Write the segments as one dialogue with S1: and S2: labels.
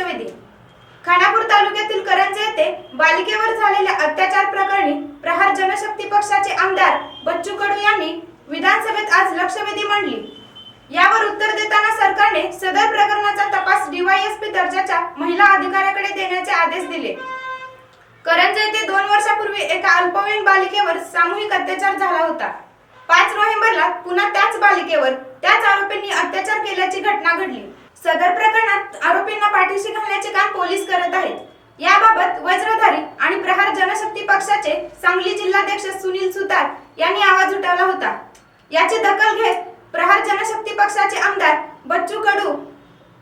S1: लक्षवेधी। खानापूर तालुक्यातील करंजे येथे बालिकेवर झालेल्या अत्याचार प्रकरणी प्रहार जनशक्ती पक्षाचे आमदार बच्चू कडू यांनी विधानसभेत आज लक्षवेधी मांडली। यावर उत्तर देताना सरकारने सदर प्रकरणाचा तपास डीवायएसपी दर्जाच्या महिला अधिकाऱ्याकडे देण्याचे आदेश दिले। करंजे येथे 2 वर्षापूर्वी एका अल्पवयीन बालिकेवर सामूहिक अत्याचार झाला होता। 5 नोव्हेंबरला पुन्हा त्याच बालिकेवर त्याच आरोपींनी अत्याचार केल्याची घटना घडली। सदर प्रकरणात आरोपींना पाठीशी घालण्याचे काम पोलीस करत आहेत। याबाबत वज्रधारी आणि प्रहार जनशक्ती पक्षाचे सांगली जिल्हाध्यक्ष सुनील सुतार यांनी आवाज उठवला होता। याची दखल घेत प्रहार जनशक्ती पक्षाचे आमदार बच्चू कडू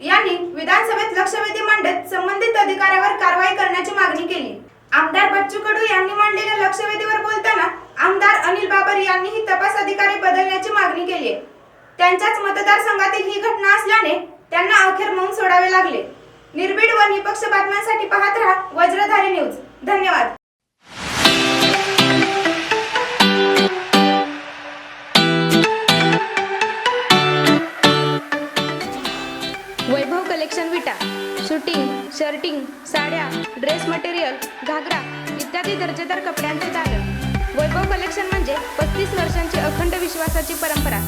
S1: यांनी विधानसभेत लक्षवेधी मांडत संबंधित अधिकाऱ्यावर कारवाई करण्याची मागणी केली। आमदार बच्चू कडू यांनी मांडलेल्या लक्षवेधीवर बोलताना आमदार अनिल बाबर यांनीही तपास अधिकारी बदलण्याची मागणी केली आहे। त्यांच्याच मतदारसंघातील ही घटना असल्याने त्यांना अखेर मौन सोडावे लागले। निर्भीड व निपक्ष बातम्यांसाठी पाहत रहा वज्रधारी न्यूज। धन्यवाद।
S2: वैभव कलेक्शन विटा शूटिंग, शर्टिंग, साड्या, ड्रेस मटेरियल, घागरा इत्यादी दर्जेदार कपड्यांचे दालन। वैभव कलेक्शन म्हणजे 35 वर्षांची अखंड विश्वासाची परंपरा।